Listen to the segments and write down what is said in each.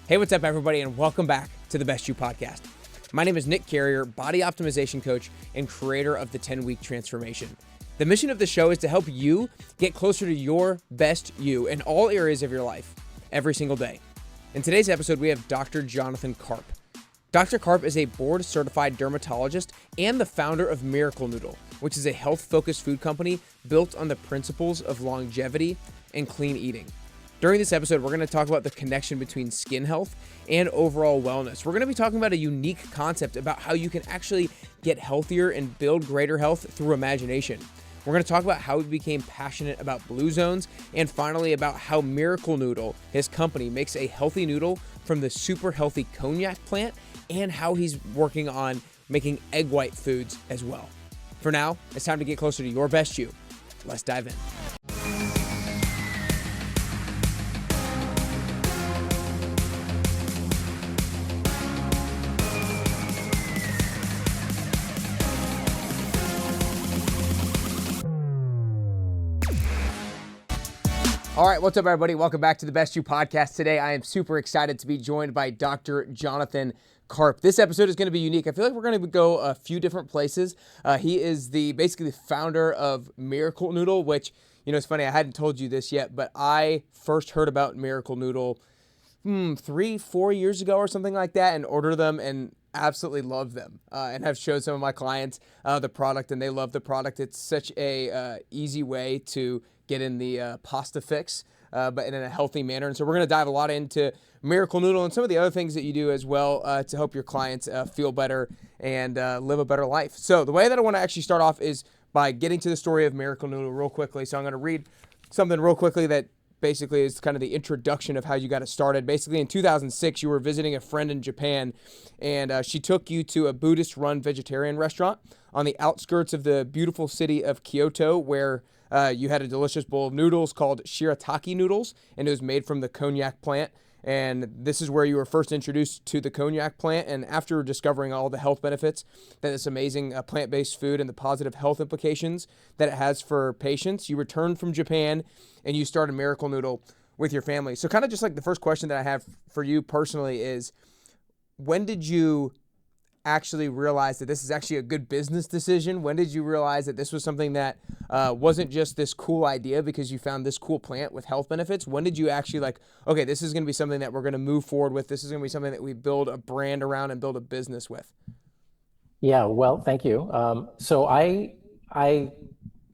Hey, what's up, everybody, and welcome back to the Best You podcast. My name is Nick Carrier, body optimization coach and creator of the 10-Week Transformation. The mission of the show is to help you get closer to your best you in all areas of your life, every single day. In today's episode, we have Dr. Jonathan Karp. Dr. Karp is a board-certified dermatologist and the founder of Miracle Noodle, which is a health-focused food company built on the principles of longevity and clean eating. During this episode, we're going to talk about the connection between skin health and overall wellness. We're going to be talking about a unique concept about how you can actually get healthier and build greater health through imagination. We're going to talk about how he became passionate about blue zones, and finally about how Miracle Noodle, his company, makes a healthy noodle from the super healthy Konjac plant, and how he's working on making egg white foods as well. For now, it's time to get closer to your best you. Let's dive in. All right, what's up, everybody? Welcome back to the Best You podcast. Today, I am super excited to be joined by Dr. Jonathan Karp. This episode is going to be unique. I feel like we're going to go a few different places. He is basically the founder of Miracle Noodle, which, it's funny, I hadn't told you this yet, but I first heard about Miracle Noodle 3-4 years ago or something like that, and ordered them and absolutely love them, and have showed some of my clients the product, and they love the product. It's such a easy way to get in the pasta fix, but in a healthy manner. And so we're going to dive a lot into Miracle Noodle and some of the other things that you do as well to help your clients feel better and live a better life. So the way that I want to actually start off is by getting to the story of Miracle Noodle real quickly. So I'm going to read something real quickly that basically is kind of the introduction of how you got it started. Basically, in 2006, you were visiting a friend in Japan, and she took you to a Buddhist-run vegetarian restaurant on the outskirts of the beautiful city of Kyoto, where you had a delicious bowl of noodles called Shirataki noodles, and it was made from the Konjac plant. And this is where you were first introduced to the Konjac plant. And after discovering all the health benefits that this amazing plant-based food and the positive health implications that it has for patients, you returned from Japan and you started Miracle Noodle with your family. So kind of just like the first question that I have for you personally is, when did you actually realize that this is actually a good business decision? When did you realize that this was something that wasn't just this cool idea because you found this cool plant with health benefits? When did you actually okay, this is going to be something that we're going to move forward with. This is going to be something that we build a brand around and build a business with. Yeah, well, thank you.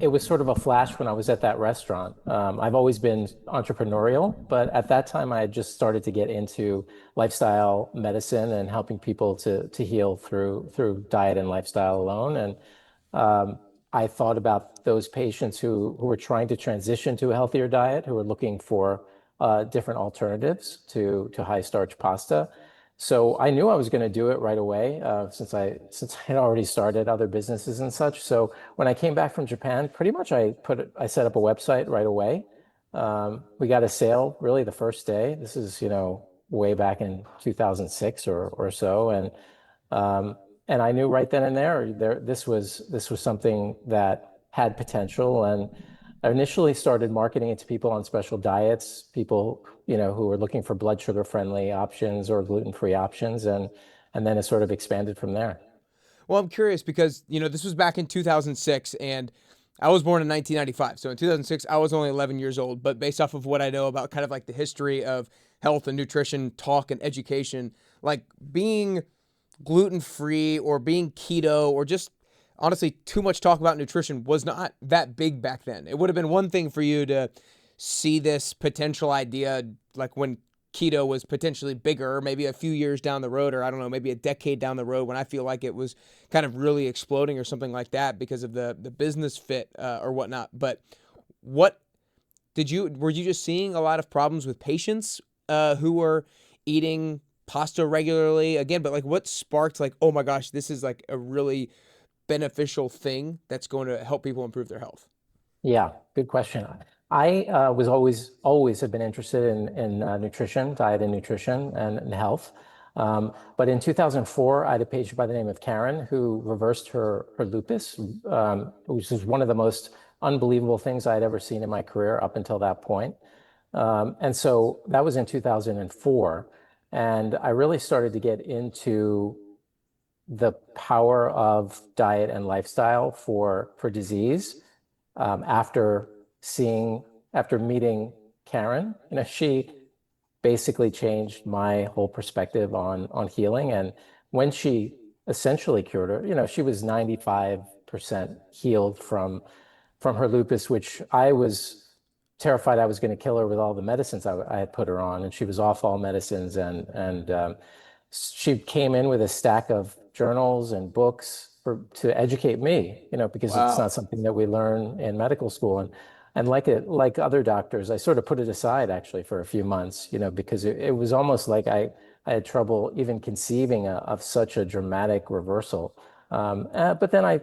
It was sort of a flash when I was at that restaurant. I've always been entrepreneurial, but at that time I had just started to get into lifestyle medicine and helping people to heal through diet and lifestyle alone. And I thought about those patients who were trying to transition to a healthier diet, who were looking for different alternatives to high starch pasta. So I knew I was going to do it right away, since I had already started other businesses and such. So when I came back from Japan, pretty much I set up a website right away. We got a sale really the first day. This is way back in 2006 or so, and I knew right then and there this was something that had potential. And I initially started marketing it to people on special diets, people who were looking for blood sugar friendly options or gluten-free options, and then it sort of expanded from there. Well, I'm curious because this was back in 2006, and I was born in 1995. So in 2006, I was only 11 years old. But based off of what I know about kind of like the history of health and nutrition talk and education, like being gluten-free or being keto or just honestly too much talk about nutrition was not that big back then. It would have been one thing for you to see this potential idea like when keto was potentially bigger, maybe a few years down the road, or I don't know, maybe a decade down the road, when I feel like it was kind of really exploding or something like that because of the business fit or whatnot. But were you just seeing a lot of problems with patients who were eating pasta regularly again? But what sparked oh my gosh, this is a really beneficial thing that's going to help people improve their health? Yeah, good question. I was always have been interested in nutrition, diet and nutrition and health. But in 2004, I had a patient by the name of Karen who reversed her lupus, which is one of the most unbelievable things I had ever seen in my career up until that point. And so that was in 2004. And I really started to get into the power of diet and lifestyle for disease after seeing, after meeting Karen. She basically changed my whole perspective on healing. And when she essentially cured her, she was 95% healed from her lupus, which I was terrified I was going to kill her with all the medicines I had put her on. And she was off all medicines. And she came in with a stack of journals and books to educate me, because it's Wow. not something that we learn in medical school. And like other doctors, I sort of put it aside actually for a few months, because it was almost like I had trouble even conceiving of such a dramatic reversal. But then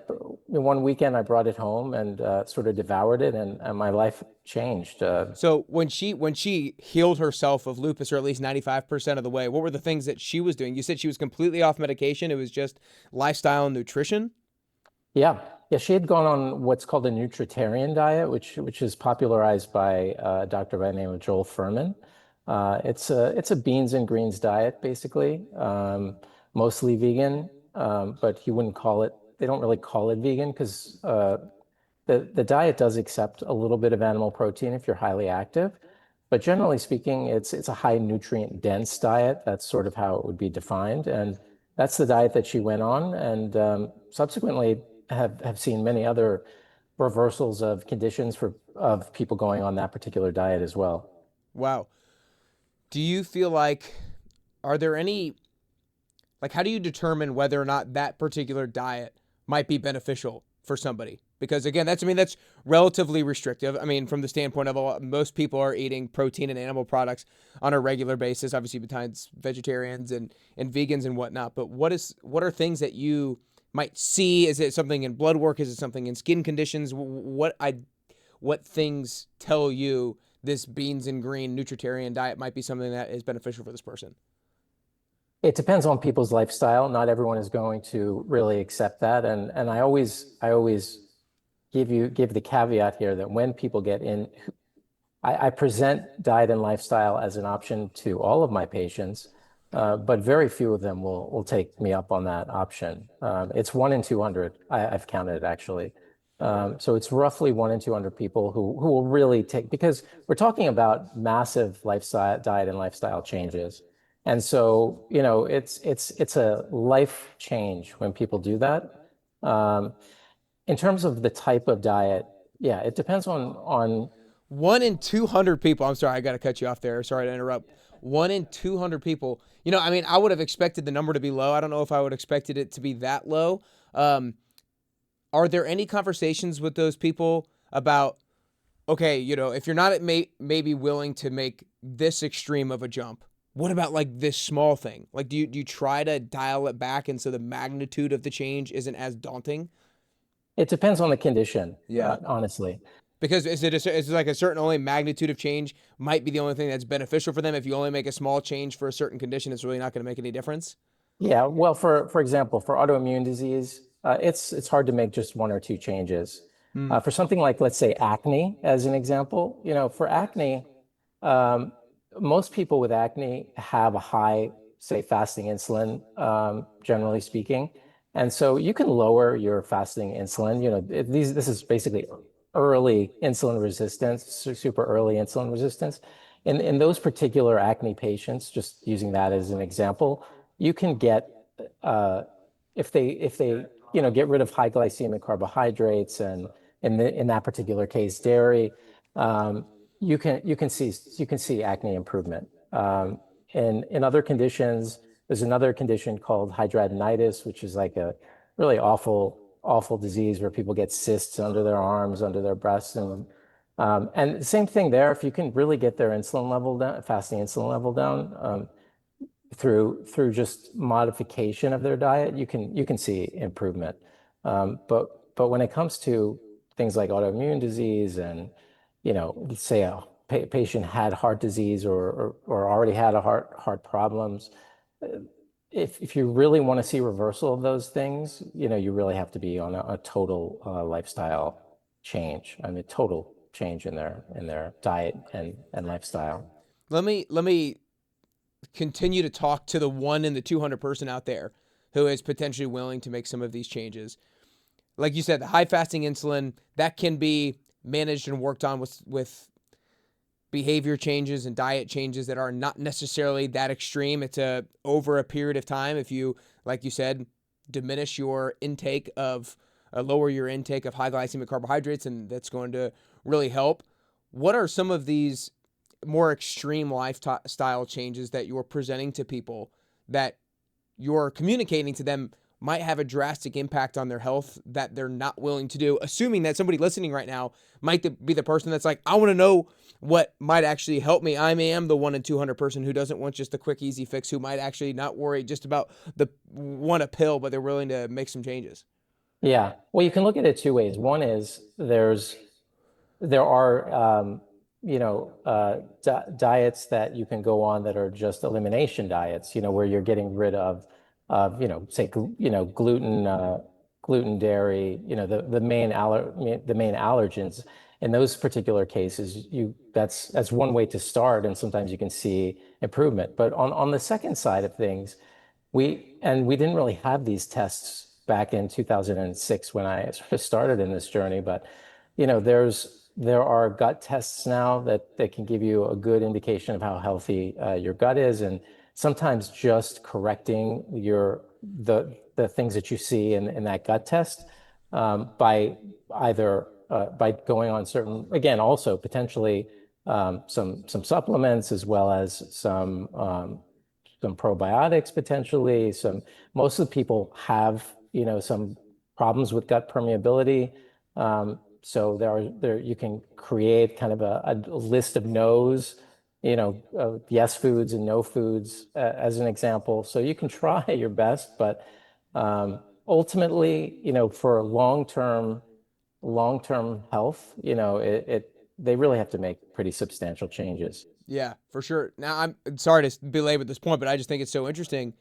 one weekend I brought it home and sort of devoured it, and my life changed. So when she healed herself of lupus, or at least 95% of the way, what were the things that she was doing? You said she was completely off medication. It was just lifestyle and nutrition. Yeah, yeah, she had gone on what's called a nutritarian diet, which is popularized by a doctor by the name of Joel Furman. It's a beans and greens diet, basically, mostly vegan, but he wouldn't call it. They don't really call it vegan because the diet does accept a little bit of animal protein if you're highly active, but generally speaking, it's a high nutrient dense diet. That's sort of how it would be defined, and that's the diet that she went on, and subsequently have seen many other reversals of conditions of people going on that particular diet as well. Wow. Do you feel like, are there any, like, how do you determine whether or not that particular diet might be beneficial for somebody? Because again, that's relatively restrictive. I mean, from the standpoint of most people are eating protein and animal products on a regular basis, obviously besides vegetarians and vegans and whatnot. But what are things that you might see? Is it something in blood work? Is it something in skin conditions? What things tell you this beans and green nutritarian diet might be something that is beneficial for this person? It depends on people's lifestyle. Not everyone is going to really accept that. And I always give the caveat here that when people get in, I present diet and lifestyle as an option to all of my patients, but very few of them will take me up on that option. It's 1 in 200. I've counted it actually. So it's roughly 1 in 200 people who will really take, because we're talking about massive lifestyle, diet and lifestyle changes. And so, it's a life change when people do that. In terms of the type of diet, yeah, it depends on 1 in 200 people. I'm sorry, I got to cut you off there. Sorry to interrupt. 1 in 200 people. I mean, I would have expected the number to be low. I don't know if I would have expected it to be that low. Um, are there any conversations with those people about, okay, if you're not maybe willing to make this extreme of a jump, what about like this small thing? Like, do you try to dial it back, and so the magnitude of the change isn't as daunting? it depends on the condition, Yeah. honestly. Because is it like a certain only magnitude of change might be the only thing that's beneficial for them? If you only make a small change for a certain condition, it's really not going to make any difference. Yeah, well, for example, for autoimmune disease, it's hard to make just 1 or 2 changes. Hmm. For something like, let's say, acne, as an example, for acne, um, most people with acne have a high, say, fasting insulin, generally speaking, and so you can lower your fasting insulin. This is basically early insulin resistance, super early insulin resistance. In those particular acne patients, just using that as an example, you can get uh, if they get rid of high glycemic carbohydrates and in that particular case dairy, um, you can see acne improvement. In other conditions, there's another condition called hidradenitis, which is like a really awful disease where people get cysts under their arms, under their breasts, and same thing there. If you can really get their insulin level down, fasting insulin level down, through just modification of their diet, you can see improvement. But when it comes to things like autoimmune disease and, let's say a patient had heart disease or already had a heart problems, if you really want to see reversal of those things, you really have to be on a total lifestyle change. I mean, total change in their diet and lifestyle. Let me continue to talk to the 1 in the 200 person out there who is potentially willing to make some of these changes. Like you said, the high fasting insulin, that can be managed and worked on with behavior changes and diet changes that are not necessarily that extreme. It's over a period of time. If you, like you said, diminish your intake of, lower your intake of high glycemic carbohydrates, and that's going to really help. What are some of these more extreme lifestyle changes that you're presenting to people that you're communicating to them might have a drastic impact on their health that they're not willing to do, assuming that somebody listening right now might be the person that's like, I want to know what might actually help me. I am the 1 in 200 person who doesn't want just a quick, easy fix, who might actually not worry just about want a pill, but they're willing to make some changes. Yeah. Well, you can look at it two ways. One is there are di diets that you can go on that are just elimination diets, where you're getting rid of say gluten, dairy, the main allergens. In those particular cases, that's one way to start, and sometimes you can see improvement. But on the second side of things, we didn't really have these tests back in 2006 when I sort of started in this journey, but there are gut tests now that can give you a good indication of how healthy your gut is, and sometimes just correcting the things that you see in that gut test by either by going on certain, again, also potentially some supplements, as well as some probiotics potentially. Most of the people have some problems with gut permeability. So you can create kind of a list of no's, yes foods and no foods as an example. So you can try your best, but ultimately, for long-term health, they really have to make pretty substantial changes. Yeah, for sure. Now, I'm sorry to belabor this point, but I just think it's so interesting.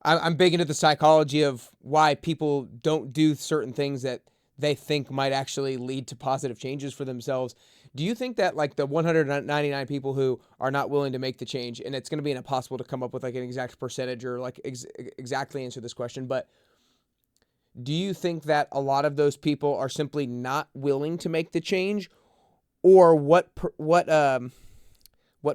I'm big into the psychology of why people don't do certain things that they think might actually lead to positive changes for themselves. Do you think that, like, the 199 people who are not willing to make the change, and it's going to be impossible to come up with like an exact percentage or like exactly answer this question, but do you think that a lot of those people are simply not willing to make the change, or what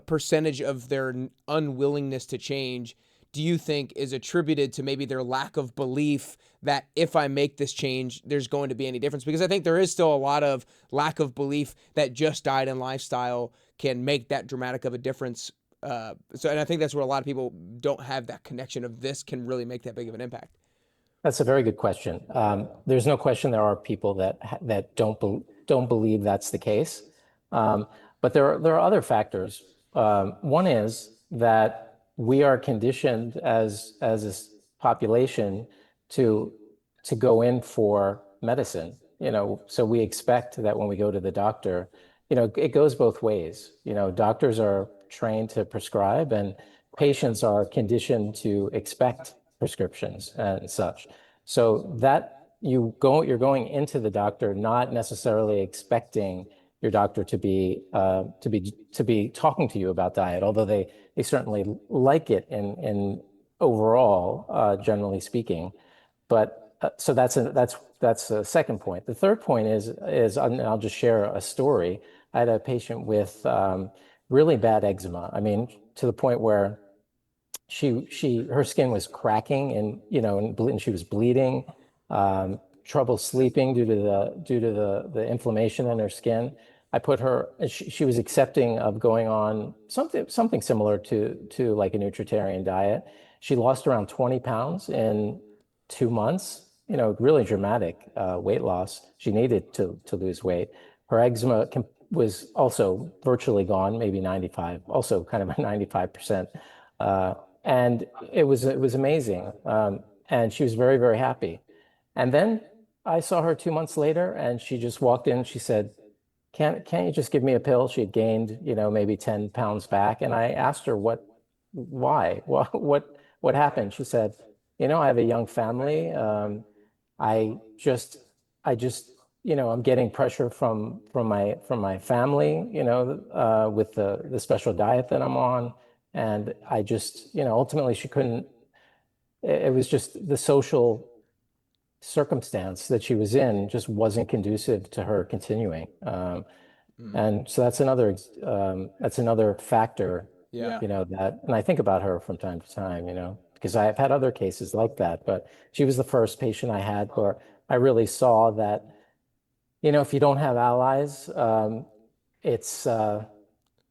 percentage of their unwillingness to change do you think is attributed to maybe their lack of belief that if I make this change, there's going to be any difference? Because I think there is still a lot of lack of belief that just diet and lifestyle can make that dramatic of a difference. And I think that's where a lot of people don't have that connection of this can really make that big of an impact. That's a very good question. There's no question there are people that don't believe that's the case, but there are other factors. One is that we are conditioned as a population to go in for medicine. So we expect that when we go to the doctor, it goes both ways. Doctors are trained to prescribe, and patients are conditioned to expect prescriptions and such. So that you're going into the doctor not necessarily expecting your doctor to be talking to you about diet, although they certainly like it in overall, generally speaking. But so that's a second point. The third point is and I'll just share a story. I had a patient with really bad eczema. I mean, to the point where her skin was cracking, and and she was bleeding, trouble sleeping due to the inflammation in her skin. I put her, she was accepting of going on something similar to like a nutritarian diet. She lost around 20 pounds in 2 months, really dramatic weight loss. She needed to lose weight. Her eczema was also virtually gone, maybe 95, also kind of a 95%. And it was amazing. And she was very, very happy. And then I saw her 2 months later, and she just walked in. She said, can't you just give me a pill? She had gained, maybe 10 pounds back. And I asked her why, what happened? She said, I have a young family. I just, I'm getting pressure from my family, with the special diet that I'm on. And I just, ultimately she couldn't, it was just the social circumstance that she was in just wasn't conducive to her continuing. And so that's another factor, Yeah. that, and I think about her from time to time, because I've had other cases like that, but she was the first patient I had where I really saw that, if you don't have allies, it's, uh,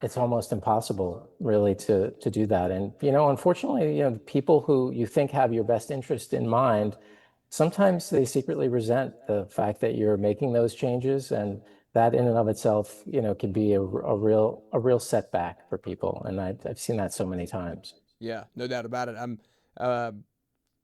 it's almost impossible really to do that. And, unfortunately, people who you think have your best interest in mind, sometimes they secretly resent the fact that you're making those changes, and that in and of itself, can be a real setback for people. And I've seen that so many times. Yeah, no doubt about it. I'm a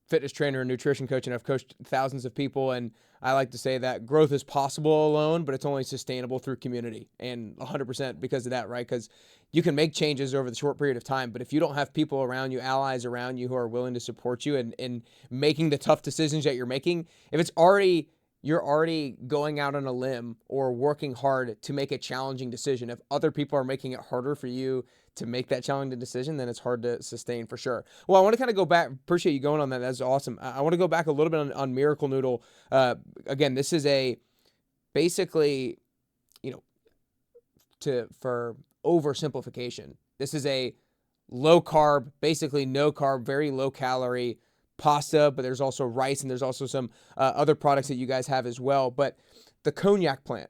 fitness trainer and nutrition coach, and I've coached thousands of people. And I like to say that growth is possible alone, but it's only sustainable through community, and 100% because of that, right? Because you can make changes over the short period of time, but if you don't have people around you, allies around you who are willing to support you and making the tough decisions that you're making, if it's already you're already going out on a limb or working hard to make a challenging decision. If other people are making it harder for you to make that challenging decision, then it's hard to sustain for sure. Well, I want to kind of go back. Appreciate you going on that. That's awesome. I want to go back a little bit on Miracle Noodle. Again, this is a basically, you know, for oversimplification, this is a low carb, basically no carb, very low calorie pasta, but there's also rice and there's also some other products that you guys have as well. But the Konjac plant,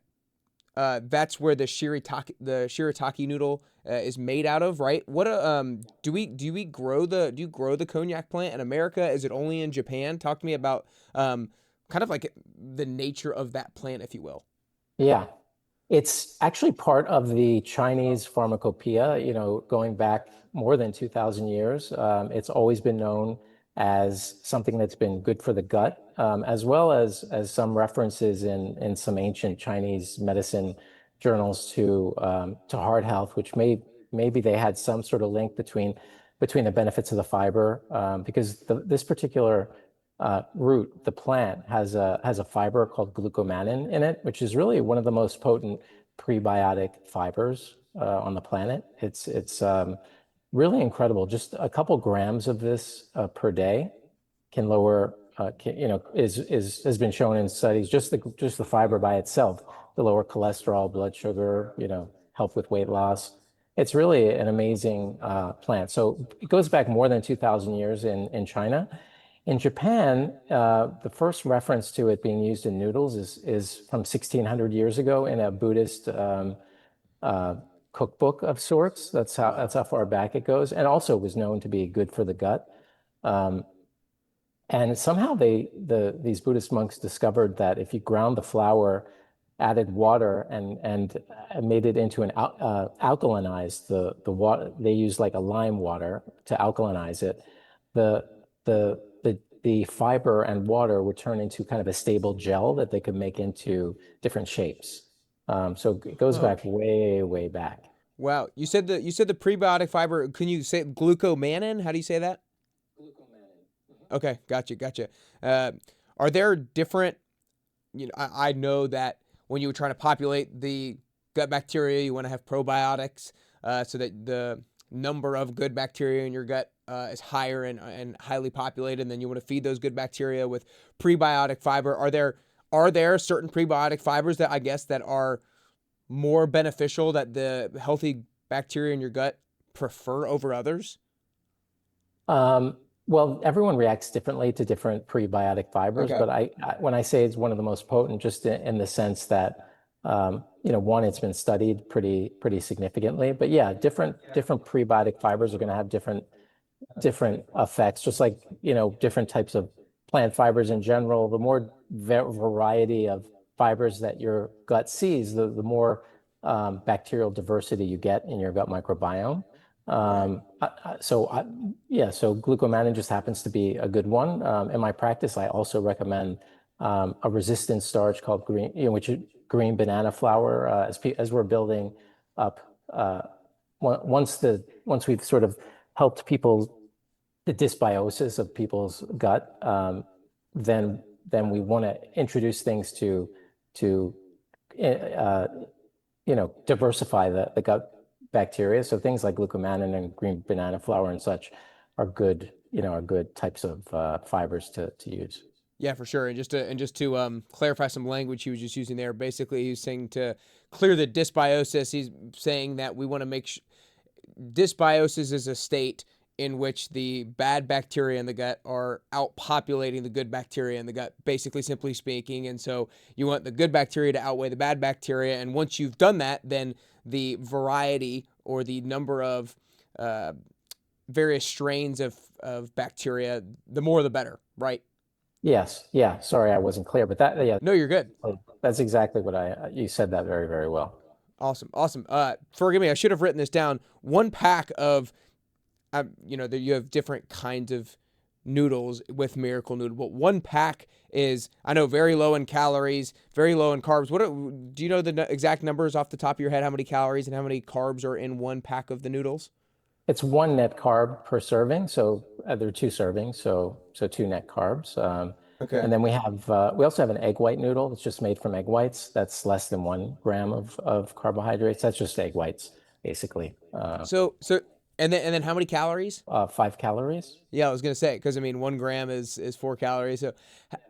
that's where the Shirataki noodle is made out of, right? What do you grow the Konjac plant in America? Is it only in Japan? Talk to me about kind of like the nature of that plant, if you will. Yeah. It's actually part of the Chinese pharmacopoeia, going back more than 2,000 years. It's always been known as something that's been good for the gut, as well as some references in some ancient Chinese medicine journals to heart health, which maybe they had some sort of link between the benefits of the fiber, because this particular root, the plant, has a fiber called glucomannan in it, which is really one of the most potent prebiotic fibers on the planet. It's really incredible. Just a couple grams of this per day can lower, is has been shown in studies, just the fiber by itself to lower cholesterol, blood sugar, help with weight loss. It's really an amazing plant. So it goes back more than 2,000 years in China. In Japan, the first reference to it being used in noodles is from 1,600 years ago in a Buddhist uh, cookbook of sorts. That's how Wow. that's how far back it goes, and also was known to be good for the gut. Um, and somehow these Buddhist monks discovered that if you ground the flour, added water, and made it into alkalinized the water, they used like a lime water to alkalinize it. The the fiber and water would turn into kind of a stable gel that they could make into different shapes. So it goes Oh, back way, way back. wow. You said the prebiotic fiber. Can you say glucomannan? How do you say that? Glucomannan. Okay, gotcha. Uh, are there different? I know that when you were trying to populate the gut bacteria, you want to have probiotics, so that the number of good bacteria in your gut is higher and highly populated. And then you want to feed those good bacteria with prebiotic fiber. Are there certain prebiotic fibers that I guess that are more beneficial that the healthy bacteria in your gut prefer over others? Well, everyone reacts differently to different prebiotic fibers, Okay. but when I say it's one of the most potent, just in the sense that, one, it's been studied pretty significantly. But yeah, different prebiotic fibers are going to have different effects, just like, different types of plant fibers in general. The more variety of fibers that your gut sees, the more bacterial diversity you get in your gut microbiome. Right. Yeah, so glucomannan just happens to be a good one. In my practice, I also recommend a resistant starch called green, which is green banana flour, as we're building up. Once we've sort of helped people, the dysbiosis of people's gut, then we want to introduce things to uh, diversify the gut bacteria. So things like glucomannan and green banana flour and such are good, are good types of fibers to use. Yeah, for sure. And just to clarify some language he was just using there, basically he's saying to clear the dysbiosis. He's saying that we want to make dysbiosis is a state in which the bad bacteria in the gut are outpopulating the good bacteria in the gut, basically, simply speaking. And so you want the good bacteria to outweigh the bad bacteria. And once you've done that, then the variety or the number of uh, various strains of bacteria, the more the better, right? Yes. Yeah. Sorry, I wasn't clear, but yeah, No, you're good. that's exactly what you said that very, very well. Awesome, awesome. Forgive me, I should have written this down. One pack of, that you have different kinds of noodles with Miracle Noodle, but one pack is, I know, very low in calories, very low in carbs. Do you know the exact numbers off the top of your head? How many calories and how many carbs are in one pack of the noodles? It's one net carb per serving, so there are two servings, so two net carbs. Okay. And then we also have an egg white noodle that's just made from egg whites. That's less than 1 gram of carbohydrates. That's just egg whites, basically. So and then how many calories? 5 calories. Yeah, I was gonna say, because I mean 1 gram is 4 calories. So,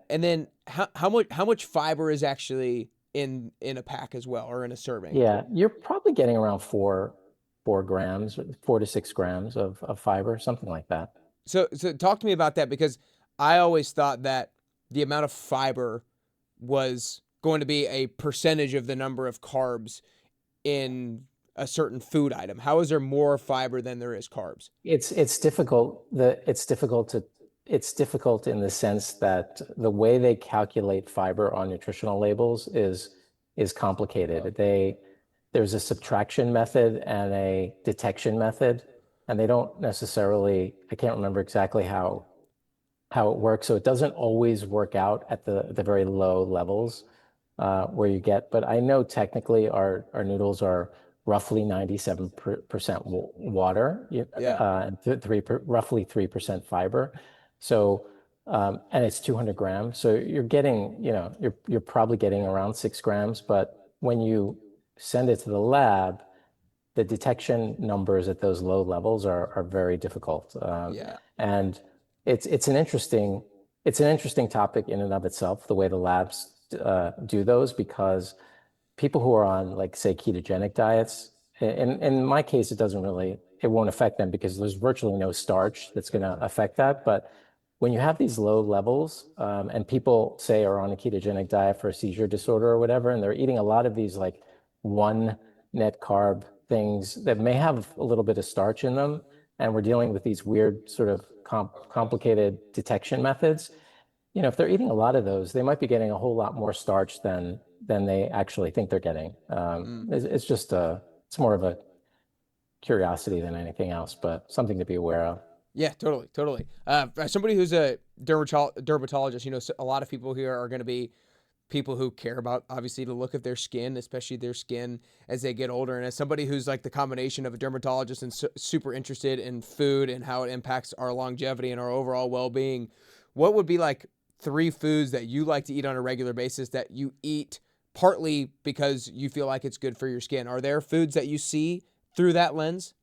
and then how much fiber is actually in a pack as well, or in a serving? Yeah, you're probably getting around 4 grams, 4 to 6 grams of fiber, something like that. So talk to me about that, because I always thought that the amount of fiber was going to be a percentage of the number of carbs in a certain food item. How is there more fiber than there is carbs? It's difficult. It's difficult in the sense that the way they calculate fiber on nutritional labels is complicated. There's a subtraction method and a detection method, and they don't necessarily, I can't remember exactly how it works. So it doesn't always work out at the very low levels where you get, but I know technically our noodles are roughly 97% water, Yeah. and roughly 3% fiber. So, and it's 200 grams. So you're getting, you're probably getting around 6 grams, but when you send it to the lab, the detection numbers at those low levels are very difficult. Yeah. And it's an interesting topic in and of itself, the way the labs do those, because people who are on, like, say, ketogenic diets, in my case, it won't affect them because there's virtually no starch that's going to affect that. But when you have these low levels, and people say are on a ketogenic diet for a seizure disorder or whatever, and they're eating a lot of these like one net carb things that may have a little bit of starch in them, and we're dealing with these weird sort of complicated detection methods, if they're eating a lot of those, they might be getting a whole lot more starch than they actually think they're getting. Mm. It's more of a curiosity than anything else, but something to be aware of. Yeah, totally, totally. As somebody who's a dermatologist, a lot of people here are going to be people who care about, obviously, the look of their skin, especially their skin as they get older. And as somebody who's like the combination of a dermatologist and super interested in food and how it impacts our longevity and our overall well-being, what would be like 3 foods that you like to eat on a regular basis that you eat partly because you feel like it's good for your skin? Are there foods that you see through that lens?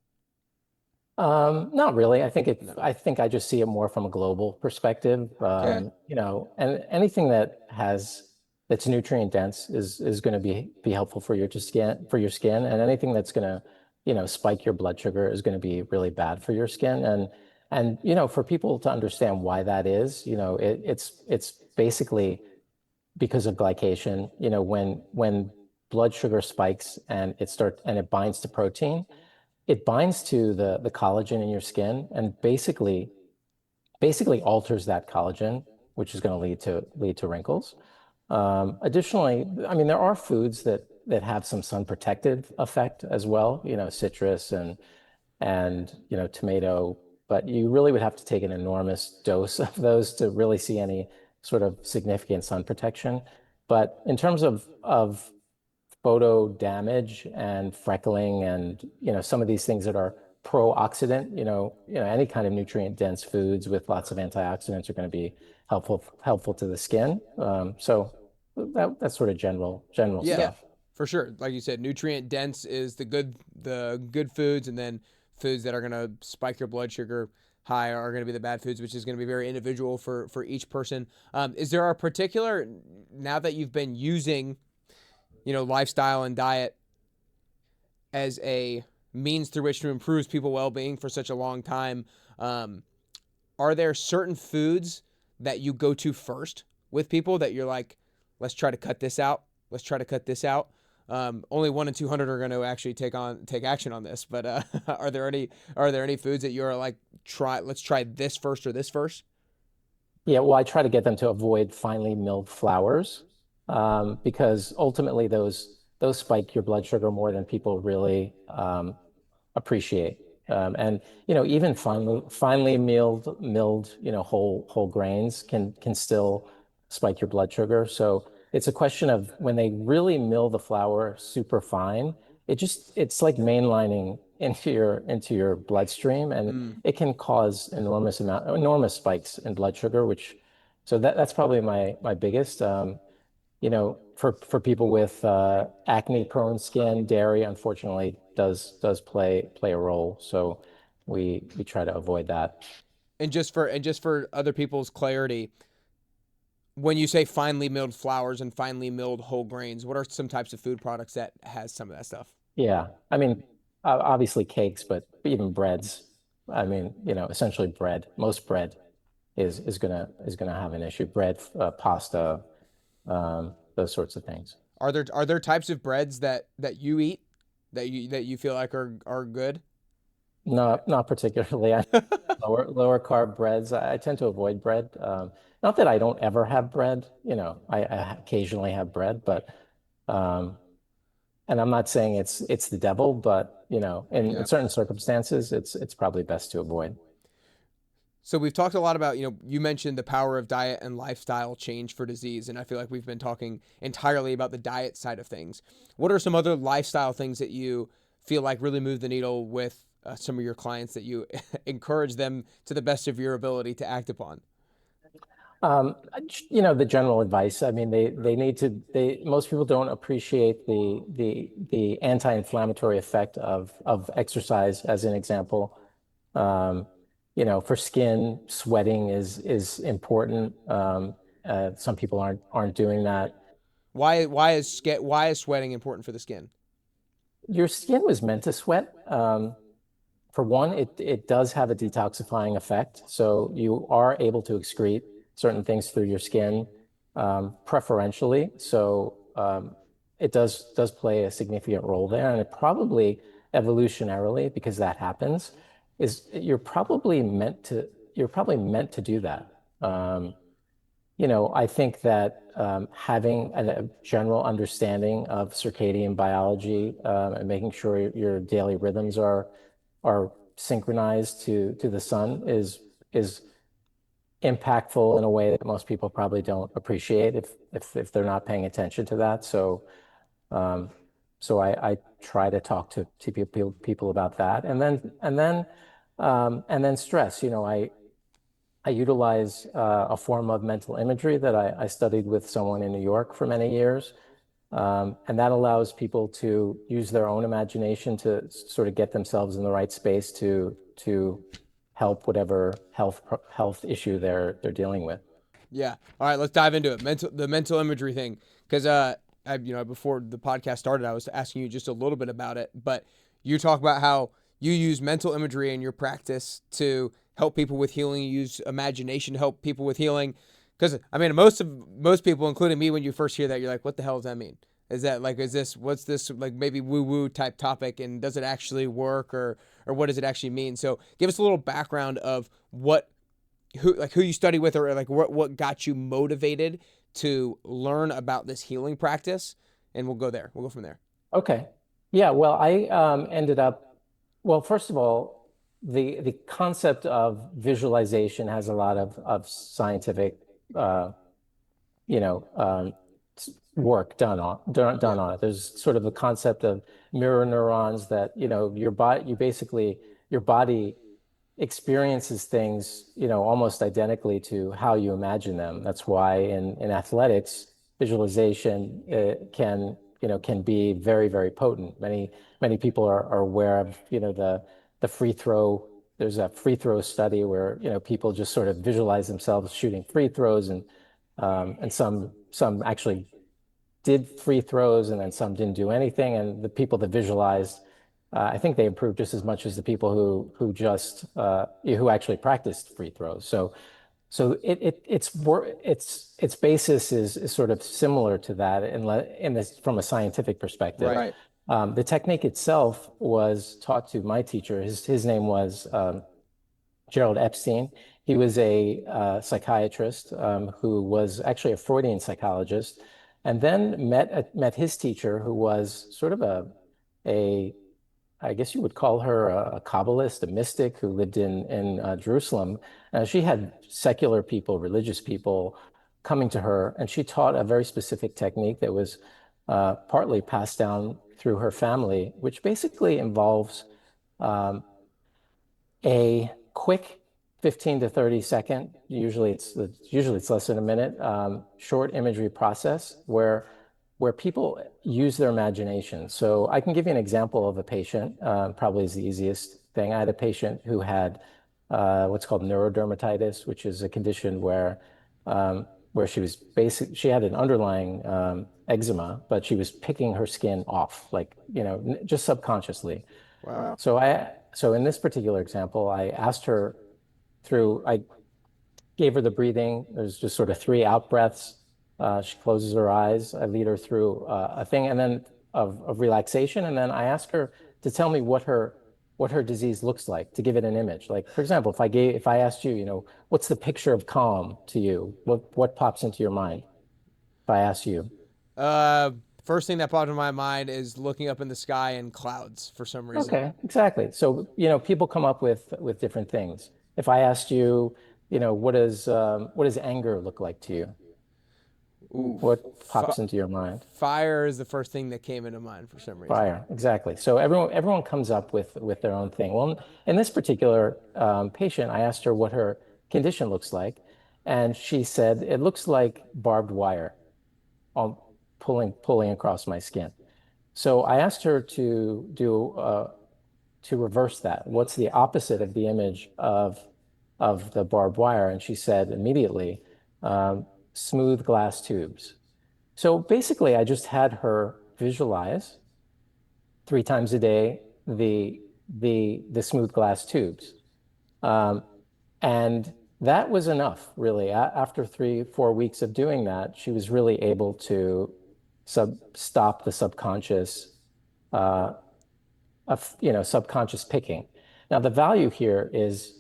Not really. No. I think I just see it more from a global perspective. Okay. And anything that's nutrient dense is going to be helpful for your skin, and anything that's going to, spike your blood sugar is going to be really bad for your skin. And for people to understand why that is, it's basically because of glycation. When blood sugar spikes and it binds to protein, it binds to the collagen in your skin and basically alters that collagen, which is going to lead to wrinkles. Additionally, I mean, there are foods that have some sun protective effect as well, citrus and tomato, but you really would have to take an enormous dose of those to really see any sort of significant sun protection. But in terms of photo damage and freckling and some of these things that are pro-oxidant, any kind of nutrient dense foods with lots of antioxidants are going to be helpful to the skin. So that's sort of general Yeah, stuff. For sure. Like you said, nutrient dense is the good foods, and then foods that are gonna spike your blood sugar high are gonna be the bad foods, which is gonna be very individual for each person. Is there a particular, now that you've been using, lifestyle and diet as a means through which to improve people's well-being for such a long time, um, are there certain foods that you go to first with people that you're like, let's try to cut this out, let's try to cut this out? Only 1 in 200 are going to actually take action on this, but are there any foods that you're like, let's try this first or this first? Yeah, well, I try to get them to avoid finely milled flours, because ultimately those spike your blood sugar more than people really appreciate. And even finely milled whole grains can still spike your blood sugar. So it's a question of when they really mill the flour super fine, it's like mainlining into your bloodstream, and Mm. it can cause enormous spikes in blood sugar, which so that's probably my biggest. For people with acne-prone skin, dairy unfortunately does play a role. So we try to avoid that. And just for other people's clarity, when you say finely milled flours and finely milled whole grains, what are some types of food products that has some of that stuff? Yeah, I mean, obviously cakes, but even breads. I mean, essentially bread. Most bread is gonna have an issue. Bread, pasta, those sorts of things. Are there types of breads that you eat that you feel like are good? Not particularly. I lower carb breads. I tend to avoid bread. Not that I don't ever have bread. I occasionally have bread, but um, and I'm not saying it's the devil, but in Yeah. certain circumstances, it's probably best to avoid. So we've talked a lot about, you mentioned the power of diet and lifestyle change for disease, and I feel like we've been talking entirely about the diet side of things. What are some other lifestyle things that you feel like really move the needle with some of your clients that you encourage them to the best of your ability to act upon? Um, the general advice. I mean, they need to. Most people don't appreciate the anti-inflammatory effect of exercise, as an example. Um, for skin, sweating is important. Some people aren't doing that. Why is sweating important for the skin? Your skin was meant to sweat. For one, it does have a detoxifying effect. So you are able to excrete certain things through your skin, preferentially. So it does play a significant role there. And it probably evolutionarily, because that happens, is you're probably meant to do that. I think that having a general understanding of circadian biology, and making sure your daily rhythms are synchronized to the sun is impactful in a way that most people probably don't appreciate if they're not paying attention to that. Um, so I try to talk to people about that, and then stress. I utilize a form of mental imagery that I studied with someone in New York for many years. And that allows people to use their own imagination to sort of get themselves in the right space to help whatever health issue they're dealing with. Yeah. All right, let's dive into it. The mental imagery thing, because before the podcast started, I was asking you just a little bit about it, but you talk about how you use mental imagery in your practice to help people with healing. You use imagination to help people with healing. Because I mean, most people, including me, when you first hear that, you're like, "What the hell does that mean? What's this like maybe woo woo type topic, and does it actually work, or what does it actually mean?" So give us a little background of who you study with, or like what got you motivated to learn about this healing practice, and we'll go there. We'll go from there. Okay. Yeah, well, I ended up, well, first of all, the concept of visualization has a lot of scientific uh, you know, work done Yeah. on it. There's sort of a concept of mirror neurons that, your body experiences things, almost identically to how you imagine them. That's why in athletics, visualization can can be very, very potent. Many people are aware of, the free throw. There's a free throw study where, people just sort of visualize themselves shooting free throws, and some actually did free throws, and then some didn't do anything. And the people that visualized, I think they improved just as much as the people who actually practiced free throws. So its basis is sort of similar to that in this from a scientific perspective. Right. The technique itself was taught to my teacher. His name was Gerald Epstein. He was a psychiatrist who was actually a Freudian psychologist, and then met his teacher, who was sort of a I guess you would call her a Kabbalist, a mystic who lived in Jerusalem. She had secular people, religious people coming to her, and she taught a very specific technique that was partly passed down through her family, which basically involves um, a quick 15 to 30 second, usually it's less than a minute, short imagery process where people use their imagination. So I can give you an example of a patient, probably is the easiest thing. I had a patient who had what's called neurodermatitis, which is a condition where she had an underlying eczema, but she was picking her skin off, like, just subconsciously. Wow. So in this particular example, I gave her the breathing. There's just sort of three out breaths. She closes her eyes. I lead her through a thing, and then of relaxation, and then I ask her to tell me what her disease looks like, to give it an image. Like, for example, if I asked you, what's the picture of calm to you? What pops into your mind? If I ask you. Uh, First thing that popped in my mind is looking up in the sky and clouds for some reason. Okay, exactly. So, people come up with different things. If I asked you, what does anger look like to you? Ooh, What pops into your mind? fire is the first thing that came into mind for some reason. Fire, exactly. So everyone comes up with their own thing. Well, in this particular patient, I asked her what her condition looks like, and she said it looks like barbed wire, all pulling across my skin. So I asked her to reverse that. What's the opposite of the image of the barbed wire? And she said immediately, smooth glass tubes. So basically, I just had her visualize 3 times a day the smooth glass tubes, um, and that was enough, really. After 3, 4 weeks of doing that, she was really able to stop the uh, subconscious picking. Now, the value here is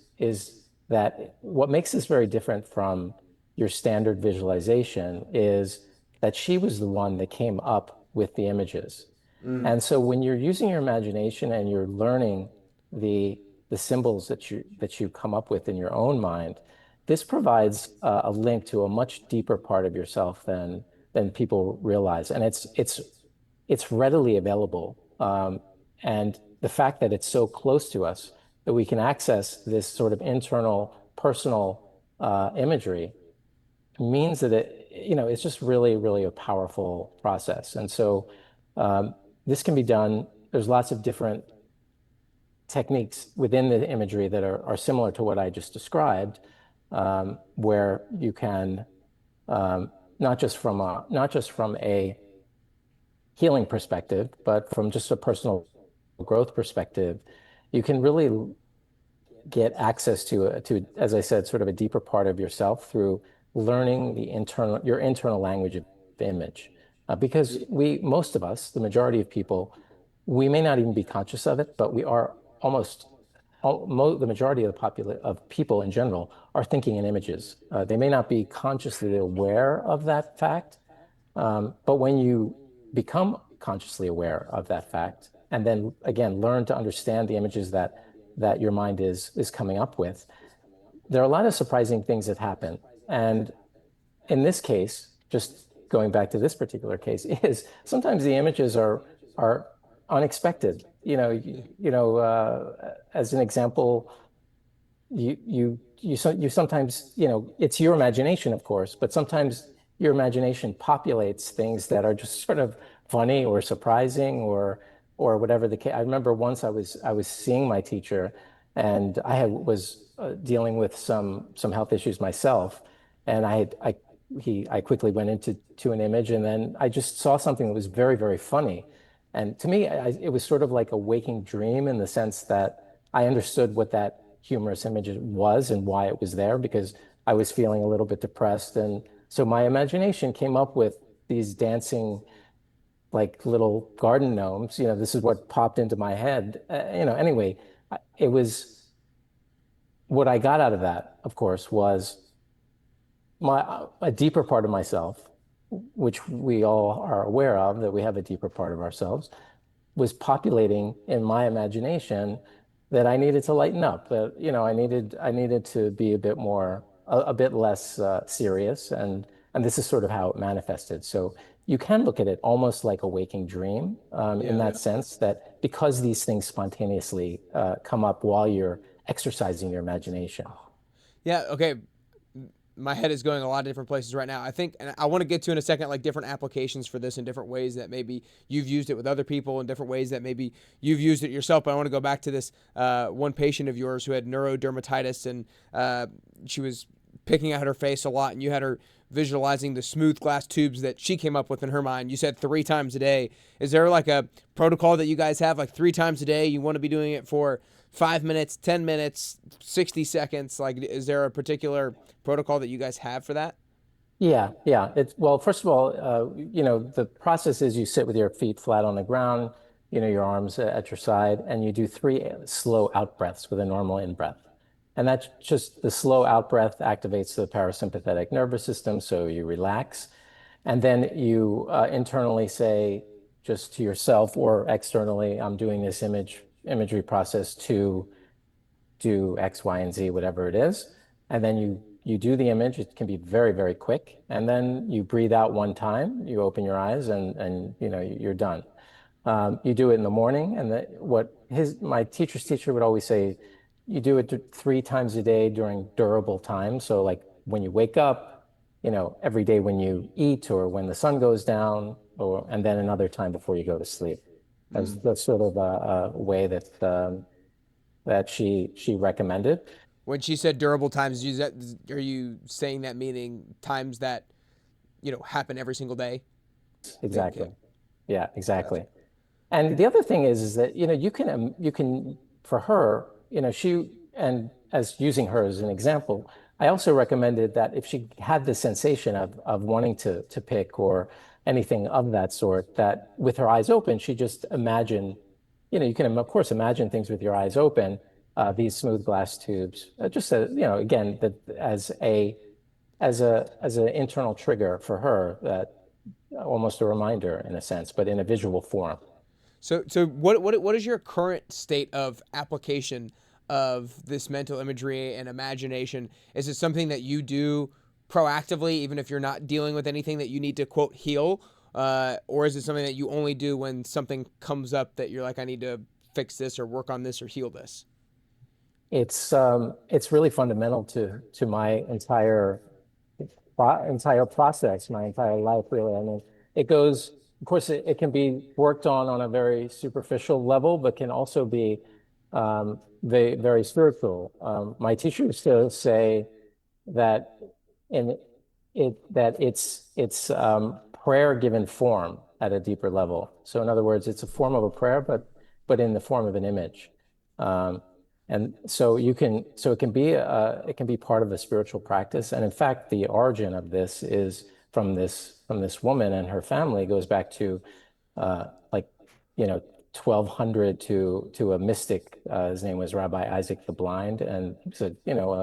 that what makes this very different from your standard visualization is that she was the one that came up with the images. Mm. And so when you're using your imagination and you're learning the the symbols that you come up with in your own mind, this provides a link to a much deeper part of yourself than people realize, and it's readily available. And the fact that it's so close to us that we can access this sort of internal, personal imagery means that it's just really, really a powerful process. And so this can be done. There's lots of different techniques within the imagery that are similar to what I just described, where you can not just from a healing perspective, but from just a personal growth perspective, you can really get access to, as I said, sort of a deeper part of yourself through learning your internal language of image. Because most of us, the majority of people, we may not even be conscious of it, but we are the majority of people in general are thinking in images. They may not be consciously aware of that fact, but when you become consciously aware of that fact, and then again learn to understand the images that your mind is coming up with, there are a lot of surprising things that happen. And in this case, just going back to this particular case, is sometimes the images are unexpected. As an example, you sometimes, it's your imagination, of course, but sometimes your imagination populates things that are just sort of funny or surprising or whatever the case. I remember once I was seeing my teacher, and was dealing with some health issues myself, and I quickly went into an image, and then I just saw something that was very, very funny. And to me, it was sort of like a waking dream in the sense that I understood what that humorous image was and why it was there, because I was feeling a little bit depressed. And so my imagination came up with these dancing, like little garden gnomes. This is what popped into my head. Anyway, it was what I got out of that, of course, was a deeper part of myself, which we all are aware of, that we have a deeper part of ourselves, was populating in my imagination that I needed to lighten up, that I needed to be a bit more, a bit less serious, and this is sort of how it manifested. So you can look at it almost like a waking dream, in Yeah. that sense, that because these things spontaneously come up while you're exercising your imagination. Yeah. Okay. My head is going a lot of different places right now. I think, and I want to get to in a second, like different applications for this in different ways that maybe you've used it with other people, and different ways that maybe you've used it yourself. But I want to go back to this one patient of yours who had neurodermatitis, and she was picking out her face a lot, and you had her visualizing the smooth glass tubes that she came up with in her mind. You said 3 times a day. Is there like a protocol that you guys have, like 3 times a day? You want to be doing it for 5 minutes, 10 minutes, 60 seconds? Like, is there a particular protocol that you guys have for that? Yeah, yeah. Well, first of all, the process is you sit with your feet flat on the ground, your arms at your side, and you do three slow out breaths with a normal in breath. And that's just the slow out breath activates the parasympathetic nervous system, so you relax. And then you internally say just to yourself or externally, I'm doing this imagery process to do X, Y, and Z, whatever it is. And then you do the image. It can be very, very quick. And then you breathe out one time, you open your eyes, and you're done. You do it in the morning, and what my teacher's teacher would always say, you do it 3 times a day during durable time. So like when you wake up, every day when you eat or when the sun goes down, and then another time before you go to sleep. That's sort of a way that she recommended. When she said durable times, are you saying that meaning times that happen every single day? Okay, Exactly. Yeah, gotcha. exactly. And the other thing is that, you can, for her, and as using her as an example, I also recommended that if she had the sensation of wanting to pick or anything of that sort, that with her eyes open, she just imagine, you can of course imagine things with your eyes open, these smooth glass tubes, just again, that as an internal trigger for her, that almost a reminder in a sense, but in a visual form. So what is your current state of application of this mental imagery and imagination? Is it something that you do proactively, even if you're not dealing with anything that you need to quote heal, or is it something that you only do when something comes up that you're like, I need to fix this or work on this or heal this? It's really fundamental to my entire process, my entire life, really. I mean, it goes, of course, it can be worked on a very superficial level, but can also be very, very spiritual. My teacher used to say that in it's prayer given form at a deeper level. So in other words, it's a form of a prayer, but in the form of an image. Um, and so it can be part of a spiritual practice. And in fact, the origin of this is from this woman and her family goes back to like 1200 to a mystic. His name was Rabbi Isaac the Blind, and he's a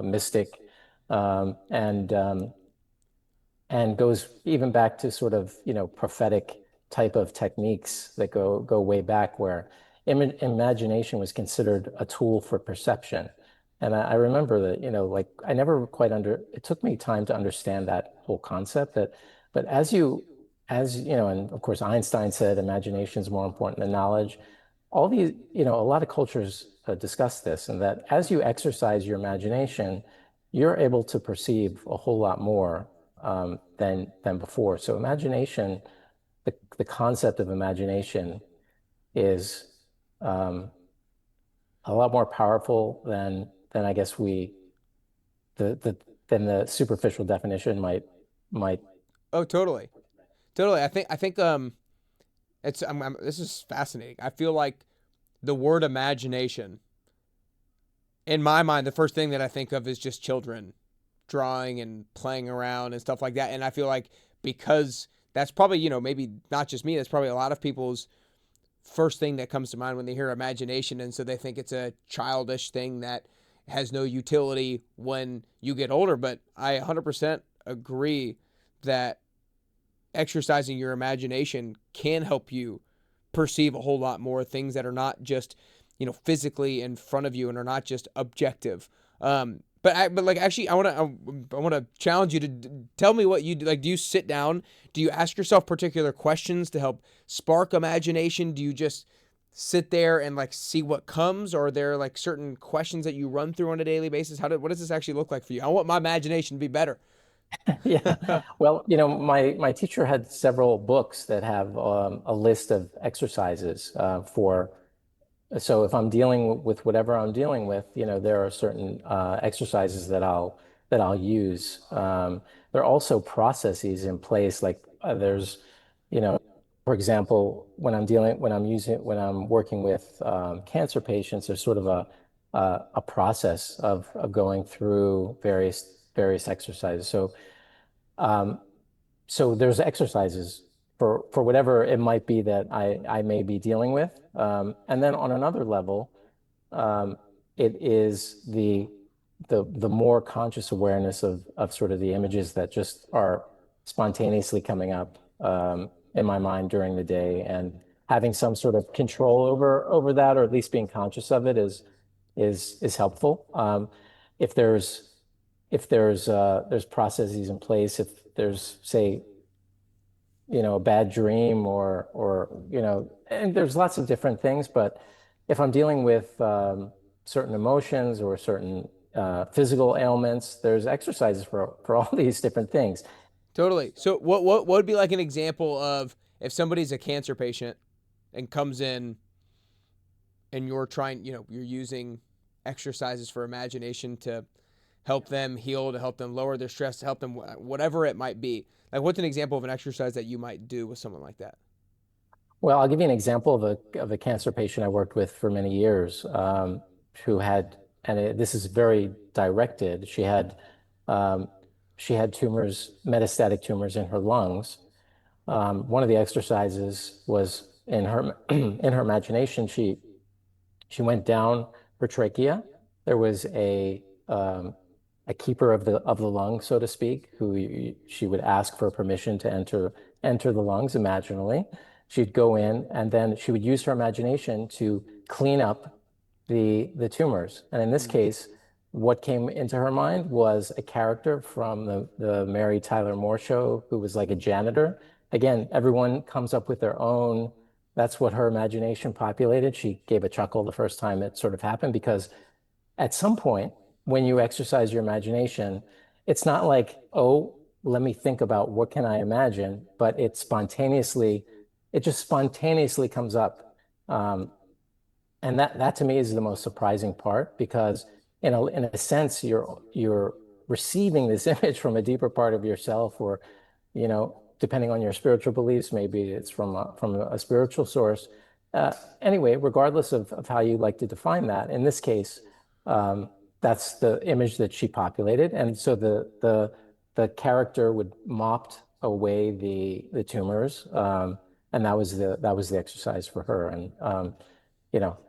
mystic, and goes even back to sort of prophetic type of techniques that go way back, where imagination was considered a tool for perception. And I remember that, like I never quite it took me time to understand that whole concept, but and of course Einstein said imagination is more important than knowledge. All these, a lot of cultures discuss this, and that as you exercise your imagination, you're able to perceive a whole lot more than before. So imagination the concept of imagination is um, a lot more powerful than I guess the than the superficial definition might. Oh, totally, totally. I think it's this is fascinating. I feel like the word imagination, in my mind, the first thing that I think of is just children drawing and playing around and stuff like that. And I feel like because that's probably, maybe not just me, that's probably a lot of people's first thing that comes to mind when they hear imagination. And so they think it's a childish thing that has no utility when you get older. But I 100% agree that exercising your imagination can help you perceive a whole lot more things that are not just physically in front of you and are not just objective. But like actually I want to challenge you to tell me what you do. Like, do you sit down, do you ask yourself particular questions to help spark imagination? Do you just sit there and like see what comes, or are there like certain questions that you run through on a daily basis? What does this actually look like for you? I want my imagination to be better. Yeah. Well, my teacher had several books that have a list of exercises for. So if I'm dealing with whatever I'm dealing with, there are certain exercises that I'll use. There are also processes in place, like there's, you know, for example, when I'm working with cancer patients, there's sort of a process of going through various exercises. Um, so there's exercises for whatever it might be that I may be dealing with. And then on another level, um, it is the more conscious awareness of sort of the images that just are spontaneously coming up in my mind during the day, and having some sort of control over that, or at least being conscious of it is helpful. If there's processes in place, if there's, say, a bad dream, and there's lots of different things, but if I'm dealing with certain emotions or certain physical ailments, there's exercises for all these different things. Totally. So what would be like an example of if somebody's a cancer patient and comes in and you're trying, you're using exercises for imagination to help them heal, to help them lower their stress, to help them whatever it might be. Like, what's an example of an exercise that you might do with someone like that? Well, I'll give you an example of a cancer patient I worked with for many years, who had, this is very directed. Um, she had tumors, metastatic tumors in her lungs. One of the exercises was in her in her imagination. She went down her trachea. There was a keeper of the lung, so to speak, who she would ask for permission to enter the lungs imaginally. She'd go in, and then she would use her imagination to clean up the tumors. And in this Mm. case, what came into her mind was a character from the Mary Tyler Moore show, who was like a janitor. Again, everyone comes up with their own. That's what her imagination populated. She gave a chuckle the first time it sort of happened, because at some point, when you exercise your imagination, it's not like, oh, let me think about what can I imagine, but it just spontaneously comes up. Um, and that to me is the most surprising part, because in a sense, you're receiving this image from a deeper part of yourself, or, depending on your spiritual beliefs, maybe it's from a spiritual source. Anyway, regardless of how you like to define that, in this case, um, that's the image that she populated. And so the character would mop away the tumors. And that was the exercise for her. And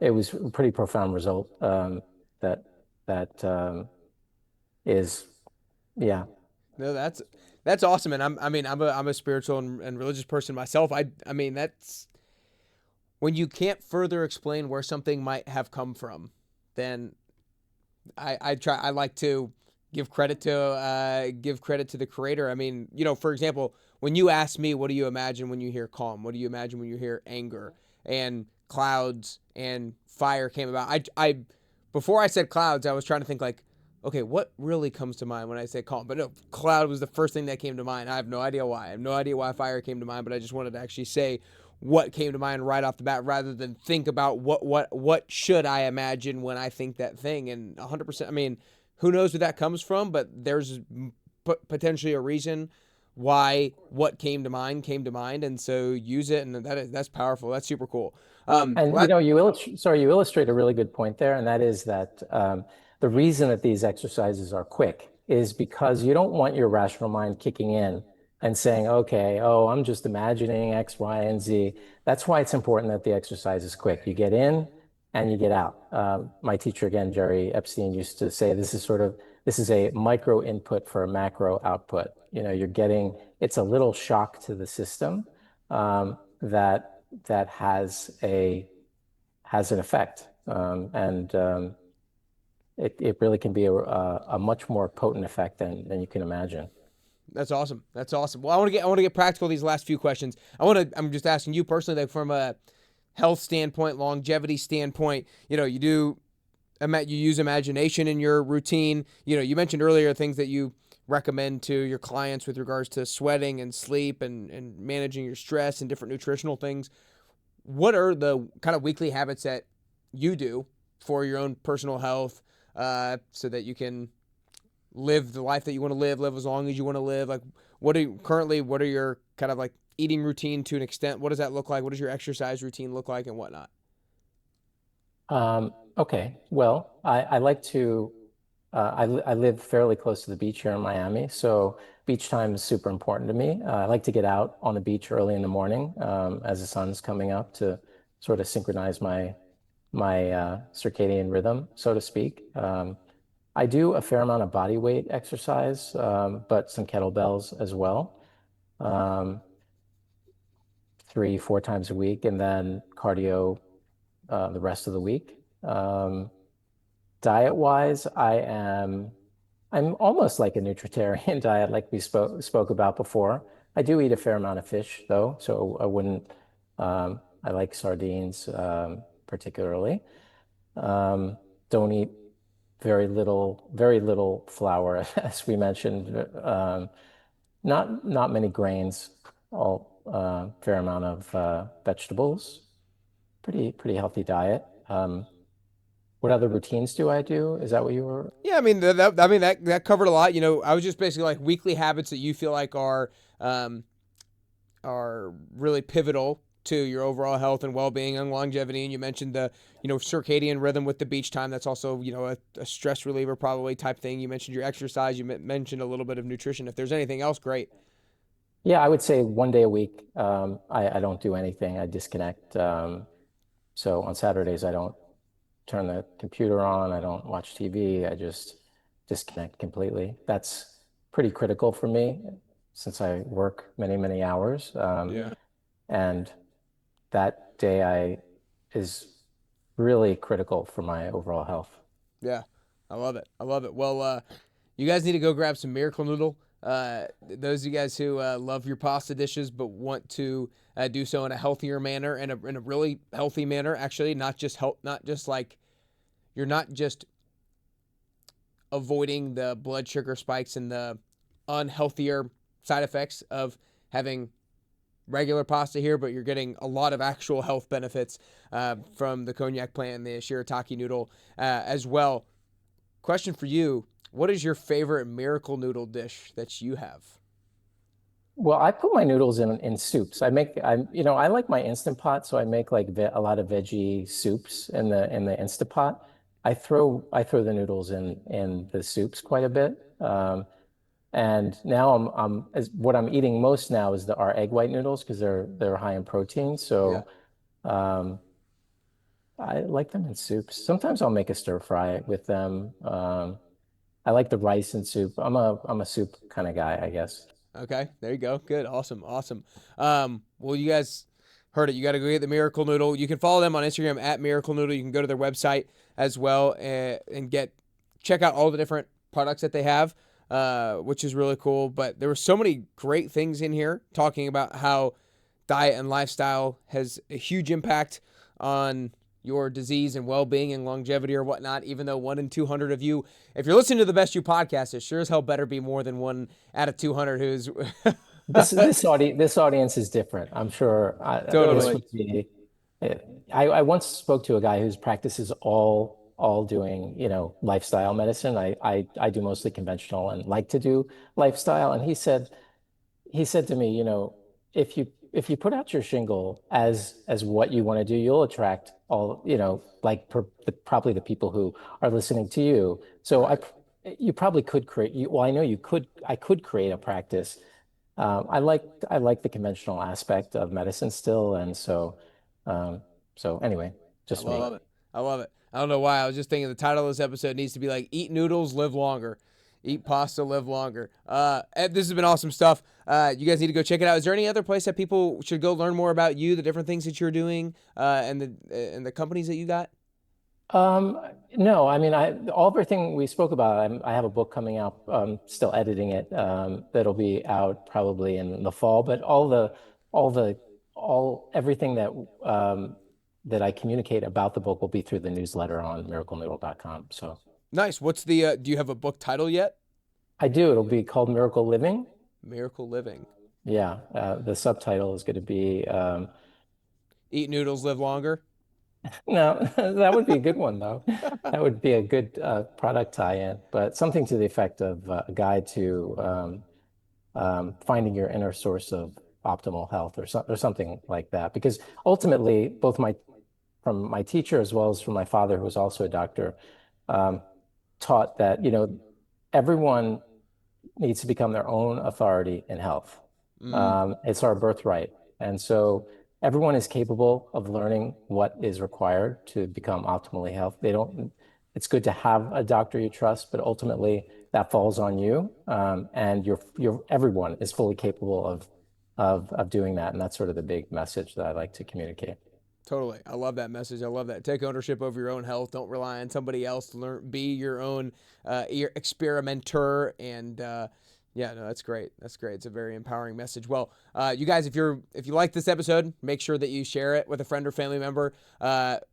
it was a pretty profound result, that that is, yeah. No, that's awesome, and I'm a spiritual and religious person myself. I mean that's when you can't further explain where something might have come from, then I like to give credit to the creator. I mean, for example, when you ask me, what do you imagine when you hear calm? What do you imagine when you hear anger? And clouds and fire came about. I before I said clouds, I was trying to think like, okay, what really comes to mind when I say calm? But no, cloud was the first thing that came to mind. I have no idea why. I have no idea why fire came to mind, but I just wanted to actually say what came to mind right off the bat rather than think about what should I imagine when I think that thing. And 100%, I mean, who knows where that comes from, but there's potentially a reason why what came to mind, and so use it, and that's powerful. That's super cool. And you illustrate a really good point there, and that is that the reason that these exercises are quick is because you don't want your rational mind kicking in and saying, okay, oh, I'm just imagining X, Y, and Z. That's why it's important that the exercise is quick. You get in and you get out. My teacher again, Jerry Epstein, used to say this is a micro input for a macro output. You're getting, it's a little shock to the system that has an effect, and it really can be a much more potent effect than you can imagine. That's awesome. That's awesome. Well, I want to get practical these last few questions. I'm just asking you personally, like from a health standpoint, longevity standpoint. You use imagination in your routine. You mentioned earlier things that you recommend to your clients with regards to sweating and sleep and managing your stress and different nutritional things. What are the kind of weekly habits that you do for your own personal health, so that you can live the life that you want to live as long as you want to live? Like, what are your kind of like eating routine to an extent? What does that look like? What does your exercise routine look like and whatnot? Okay, well, I like to I live fairly close to the beach here in Miami, so beach time is super important to me. I like to get out on the beach early in the morning as the sun's coming up to sort of synchronize my circadian rhythm, so to speak. I do a fair amount of body weight exercise, but some kettlebells as well, um, 3, 4 times a week, and then cardio the rest of the week. Diet wise, I'm almost like a nutritarian diet, like we spoke about before. I do eat a fair amount of fish though, so I wouldn't. I like sardines particularly. Don't eat very little flour, as we mentioned. Not many grains. All fair amount of vegetables. Pretty healthy diet. What other routines do I do? Is that what you were? Yeah, I mean that covered a lot. I was just basically like weekly habits that you feel like um, are really pivotal to your overall health and well-being and longevity. And you mentioned the circadian rhythm with the beach time. That's also a stress reliever probably type thing. You mentioned your exercise. You mentioned a little bit of nutrition. If there's anything else, great. Yeah, I would say one day a week. I don't do anything. I disconnect. So on Saturdays, I don't turn the computer on. I don't watch TV. I just disconnect completely. That's pretty critical for me since I work many hours. Yeah. And that day I is really critical for my overall health. Yeah, I love it. I love it. Well, you guys need to go grab some Miracle Noodle. Those of you guys who love your pasta dishes but want to do so in a healthier manner and in a really healthy manner, actually, not just like you're not just avoiding the blood sugar spikes and the unhealthier side effects of having regular pasta here, but you're getting a lot of actual health benefits from the Konjac plant and the Shirataki noodle as well. Question for you: what is your favorite Miracle Noodle dish that you have? Well, I put my noodles in soups. I like my Instant Pot, so I make like a lot of veggie soups in the Instant Pot. I throw the noodles in the soups quite a bit. And now what I'm eating most now is our egg white noodles because they're high in protein. Yeah. So um, I like them in soups. Sometimes I'll make a stir fry with them. I like the rice and soup. I'm a soup kind of guy, I guess. Okay, there you go. Good, awesome, awesome. Well, you guys heard it. You got to go get the Miracle Noodle. You can follow them on Instagram at Miracle Noodle. You can go to their website as well and check out all the different products that they have, which is really cool. But there were so many great things in here talking about how diet and lifestyle has a huge impact on your disease and well-being and longevity or whatnot, even though 1 in 200 of you, if you're listening to the Best You podcast, it sure as hell better be more than 1 out of 200 who's This audience is different. I'm sure this totally. would be. I once spoke to a guy whose practice is all doing, lifestyle medicine. I do mostly conventional and like to do lifestyle. And he said to me, if you put out your shingle as what you want to do, you'll attract all, like probably the people who are listening to you. So Right. you probably could create. Well, I know you could. I could create a practice. I like the conventional aspect of medicine still, and um, so anyway, I just me. love it. I love it. I don't know why. I was just thinking the title of this episode needs to be like "Eat Noodles, Live Longer." Eat pasta, live longer. Ed, this has been awesome stuff. You guys need to go check it out. Is there any other place that people should go learn more about you, the different things that you're doing, and the companies that you got? Um, no, I mean, all everything we spoke about. I have a book coming out. Still editing it. That'll be out probably in the fall. But all the, everything that I communicate about the book will be through the newsletter on miraclenoodle.com. So Nice. What's the? Do you have a book title yet? I do. It'll be called Miracle Living. Miracle Living. Yeah. The subtitle is going to be. Eat noodles, live longer. No, that would be a good one, though. That would be a good product tie-in, but something to the effect of a guide to finding your inner source of optimal health, or something like that. Because ultimately, both from my teacher as well as from my father, who was also a doctor, um, taught that everyone needs to become their own authority in health. Mm, It's our birthright. And so everyone is capable of learning what is required to become optimally healthy. It's good to have a doctor you trust, but ultimately that falls on you. And everyone is fully capable of doing that. And that's sort of the big message that I like to communicate. totally. I love that message. I love that. Take ownership over your own health. Don't rely on somebody else to learn. Be your own experimenter. And yeah, no, that's great. That's great. It's a very empowering message. Well, you guys, if you like this episode, make sure that you share it with a friend or family member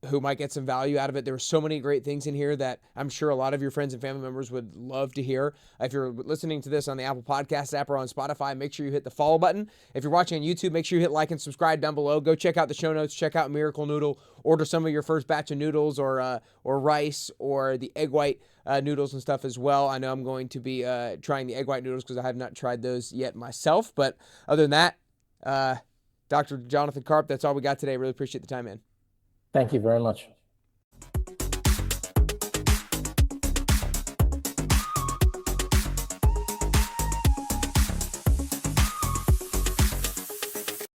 who might get some value out of it. There were so many great things in here that I'm sure a lot of your friends and family members would love to hear. If you're listening to this on the Apple Podcast app or on Spotify, make sure you hit the follow button. If you're watching on YouTube, make sure you hit like and subscribe down below. Go check out the show notes. Check out Miracle Noodle. Order some of your first batch of noodles or rice or the egg white noodles and stuff as well. I know I'm going to be trying the egg white noodles because I have not tried those yet myself. But other than that, Dr. Jonathan Karp, that's all we got today. Really appreciate the time, man. Thank you very much.